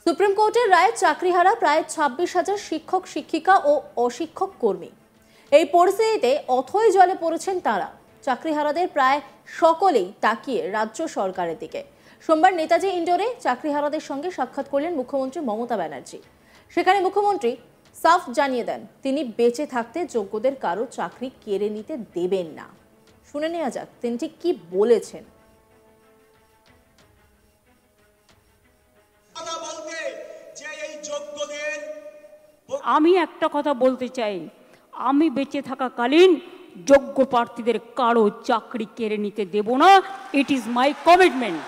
Supreme কোর্টের রায়ে চাকরিহারা প্রায় 26,000 শিক্ষক শিক্ষিকা ও অশিক্ষক কর্মী। এই পরিস্থিতিতে অথই জলে পড়েছেন তারা। চাকরিহারাদের প্রায় সকলেই তাকিয়ে রাজ্য সরকারের দিকে। সোমবার নেতাজি ইন্ডোরে চাকরিহারাদের সঙ্গে সাক্ষাৎ করলেন মুখ্যমন্ত্রী মমতা ব্যানার্জি। সেখানে মুখ্যমন্ত্রী সাফ জানিয়ে দেন তিনি বেঁচে থাকতে যোগ্যদের কারো চাকরি কেড়ে নিতে দেবেন না। শুনে নেওয়া যাক তিনি ঠিক কি বলেছেন। আমি একটা কথা বলতে চাই, আমি বেঁচে থাকাকালীন যোগ্য প্রার্থীদের কারো চাকরি কেড়ে নিতে দেব না। It is my commitment.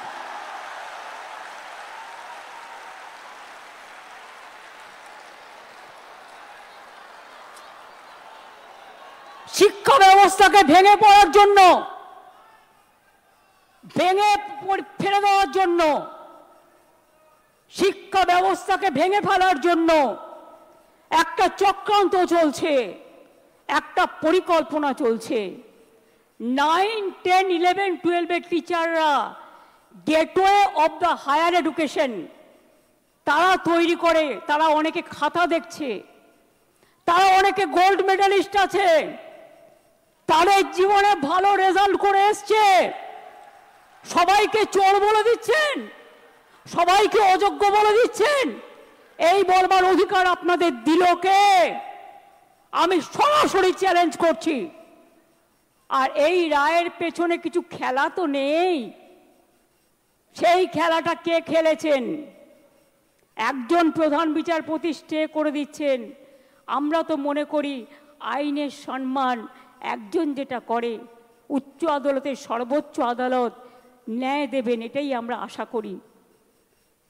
শিক্ষা ব্যবস্থাকে ভেঙে পড়ার জন্য, ভেঙে ফেলে দেওয়ার জন্য, শিক্ষা ব্যবস্থাকে ভেঙে ফেলার জন্য একটা চক্রান্ত চলছে, একটা পরিকল্পনা চলছে। 9, 10, 11, 12 এর টিচাররা gateway of the higher education তারা তৈরি করে। তারা অনেকে খাতা দেখছে, তারা অনেকে গোল্ড মেডালিস্ট আছে, তাদের জীবনে ভালো রেজাল্ট করে এসছে। সবাইকে চোর বলে দিচ্ছেন, সবাইকে অযোগ্য বলে দিচ্ছেন। এই বলবার অধিকার আপনাদের দিল কে? আমি সরাসরি চ্যালেঞ্জ করছি। আর এই রায়ের পেছনে কিছু খেলা তো নেই। সেই খেলাটা কে খেলেছেন? একজন প্রধান বিচারপতি স্টে করে দিচ্ছেন। আমরা তো মনে করি আইনের সম্মান একজন যেটা করে, উচ্চ আদালতের সর্বোচ্চ আদালত ন্যায় দেবেন, এটাই আমরা আশা করি।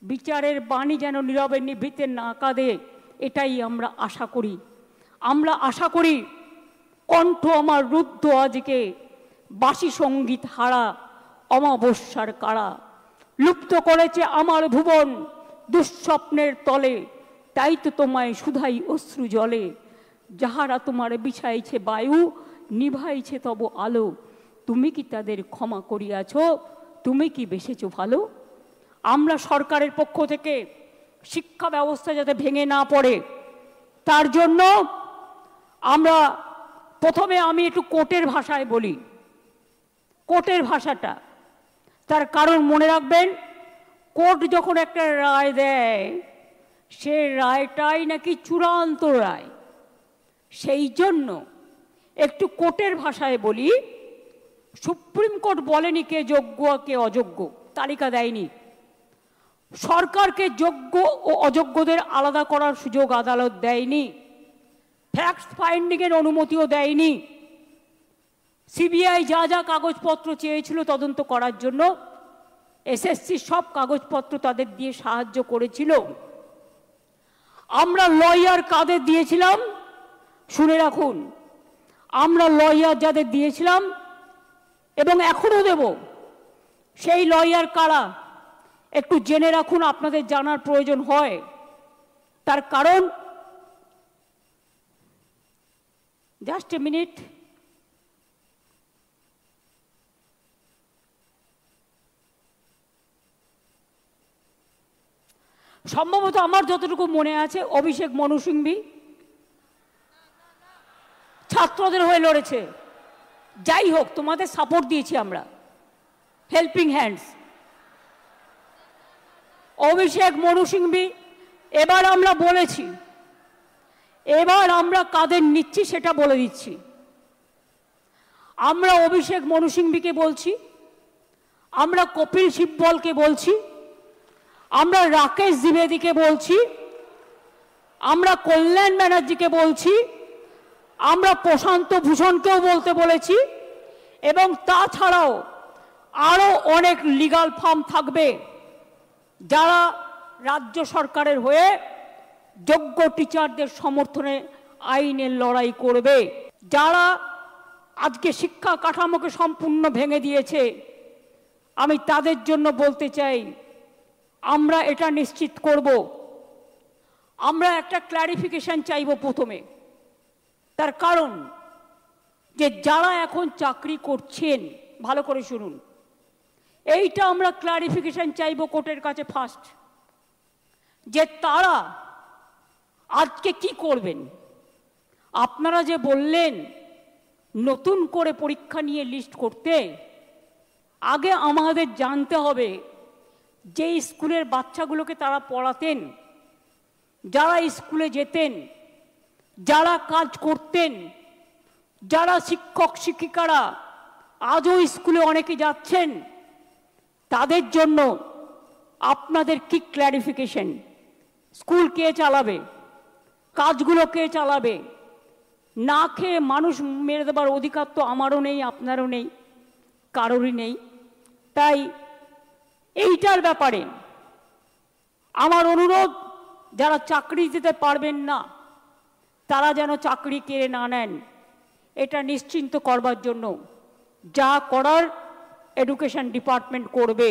বিচারের বাণী যেন নীরবে নিভৃতে না কাঁদে, এটাই আমরা আশা করি। আমরা আশা করি কণ্ঠ আমার রুদ্ধ আজকে, বাসি সঙ্গীত হারা অমাবস্যার কারা। লুপ্ত করেছে আমার ভুবন দুঃস্বপ্নের তলে, তাই তো তোমায় শুধাই অশ্রু জলে। যাহারা তোমার বিছাইছে বায়ু, নিভাইছে তব আলো, তুমি কি তাদের ক্ষমা করিয়াছ? তুমি কি বেসেছ ভালো? আমরা সরকারের পক্ষ থেকে শিক্ষা ব্যবস্থা যাতে ভেঙে না পড়ে, তার জন্য আমরা প্রথমে আমি একটু কোর্টের ভাষায় বলি। কোর্টের ভাষাটা, তার কারণ মনে রাখবেন, কোর্ট যখন একটা রায় দেয়, সে রায়টাই নাকি চূড়ান্ত রায়। সেই জন্য একটু কোর্টের ভাষায় বলি। সুপ্রিম কোর্ট বলেনি কে যোগ্য কে অযোগ্য, তালিকা দেয়নি। সরকারকে যোগ্য ও অযোগ্যদের আলাদা করার সুযোগ আদালত দেয়নি। ফ্যাক্ট ফাইন্ডিং এর অনুমতিও দেয়নি। সিবিআই যা যা কাগজপত্র চেয়েছিল তদন্ত করার জন্য, এসএসসি সব কাগজপত্র তাদের দিয়ে সাহায্য করেছিল। আমরা লয়ার কাদের দিয়েছিলাম শুনে রাখুন। আমরা লয়ার যাদের দিয়েছিলাম এবং এখনো দেব, সেই লয়ার কারা একটু জেনে রাখুন, আপনাদের জানার প্রয়োজন হয়। তার কারণ, জাস্ট এ মিনিট, সম্ভবত আমার যতটুকু মনে আছে অভিষেক মনু সিংভি ছাত্রদের হয়ে লড়েছে। যাই হোক, তোমাদের সাপোর্ট দিয়েছি আমরা, হেল্পিং হ্যান্ডস। অভিষেক মনু সিংভি, এবার আমরা বলেছি, এবার আমরা কাদের নিচ্ছি সেটা বলে দিচ্ছি। আমরা অভিষেক মনু সিংভিকে বলছি, আমরা কপিল সিব্বলকে বলছি, আমরা রাকেশ দ্বিবেদীকে বলছি, আমরা কল্যাণ ব্যানার্জিকে বলছি, আমরা প্রশান্ত ভূষণকেও বলতে বলেছি, এবং তাছাড়াও আরও অনেক লিগাল ফার্ম থাকবে যারা রাজ্য সরকারের হয়ে যোগ্য টিচারদের সমর্থনে আইনের লড়াই করবে। যারা আজকে শিক্ষা কাঠামোকে সম্পূর্ণ ভেঙে দিয়েছে, আমি তাদের জন্য বলতে চাই, আমরা এটা নিশ্চিত করব। আমরা একটা ক্ল্যারিফিকেশন চাইব প্রথমে। তার কারণ, যে যারা এখন চাকরি করছেন, ভালো করে শুনুন, এইটা আমরা ক্লারিফিকেশন চাইব কোর্টের কাছে ফার্স্ট। যে তারা আজকে কি করবেন। আপনারা যে বললেন নতুন করে পরীক্ষা নিয়ে লিস্ট করতে, আগে আমাদের জানতে হবে যে স্কুলের বাচ্চাগুলোকে তারা পড়াতেন, যারা স্কুলে যেতেন, যারা কাজ করতেন, যারা শিক্ষক শিক্ষিকারা আজও স্কুলে অনেকে যাচ্ছেন, তাদের জন্য আপনাদের কি ক্ল্যারিফিকেশন? স্কুল কে চালাবে? কাজগুলো কে চালাবে? না খেয়ে মানুষ মেরে দেবার অধিকার তো আমারও নেই, আপনারও নেই, কারোরই নেই। তাই এইটার ব্যাপারে আমার অনুরোধ, যারা চাকরি দিতে পারবেন না তারা যেন চাকরি কেড়ে না নেন, এটা নিশ্চিন্ত করবার জন্য যা করার এডুকেশন ডিপার্টমেন্ট করবে।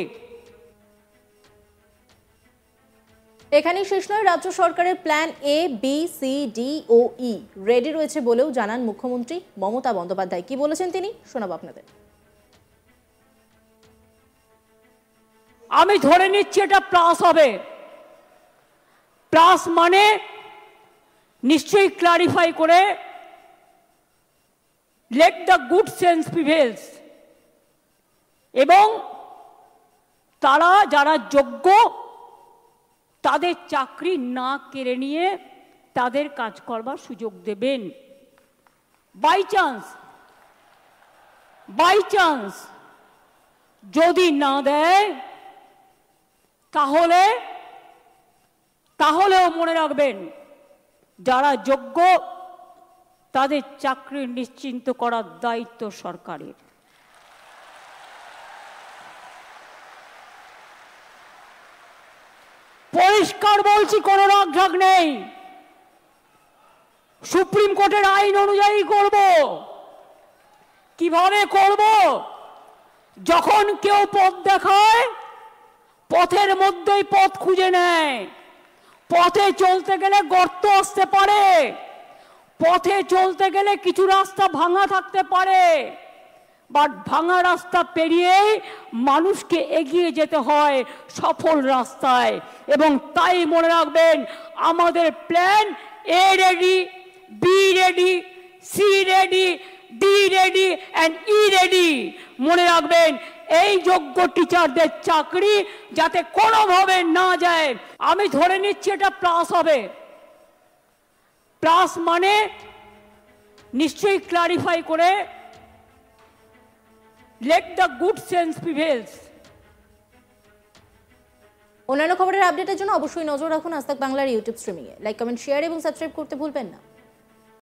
এখানেই শেষ নয়, রাজ্য সরকারের plan A, B, C, D ও ই রেডি রয়েছে বলেও জানান মুখ্যমন্ত্রী মমতা বন্দ্যোপাধ্যায়। কি বলেছেন তিনি, শোনাবো আপনাদের। আমি ধরে নিচ্ছি এটা প্লাস হবে। প্লাস মানে নিশ্চয়ই ক্লারিফাই করে let the good sense prevails, এবং তারা যারা যোগ্য তাদের চাকরি না কেড়ে নিয়ে তাদের কাজ করবার সুযোগ দেবেন। বাই চান্স যদি না দেয় তাহলেও মনে রাখবেন, যারা যোগ্য তাদের চাকরি নিশ্চিন্ত করার দায়িত্ব সরকারের। পরিষ্কার বলছি, কোনো রাগঢাক নেই। সুপ্রিম কোর্টের আইন অনুযায়ী করব। কিভাবে করব? যখন কেউ পথ দেখায়, পথের মধ্যেই পথ খুঁজে নেয়। পথে চলতে গেলে গর্ত আসতে পারে, পথে চলতে গেলে কিছু রাস্তা ভাঙা থাকতে পারে, বাট ভাঙা রাস্তা পেরিয়েই মানুষকে এগিয়ে যেতে হয় সফল রাস্তায়। এবং তাই মনে রাখবেন, আমাদের plan A ready, B ready, C ready, D ready and E ready. মনে রাখবেন, এই যোগ্য টিচারদের চাকরি যাতে কোনোভাবে না যায়। আমি ধরে নিচ্ছি এটা প্লাস হবে। প্লাস মানে নিশ্চয়ই ক্লারিফাই করে let the good sense prevails. অন্যান্য খবরের আপডেটের জন্য অবশ্যই নজর রাখুন আজ তাক বাংলার ইউটিউব স্ট্রিমিংয়ে। লাইক, কমেন্ট, শেয়ার এবং সাবস্ক্রাইব করতে ভুলবেন না।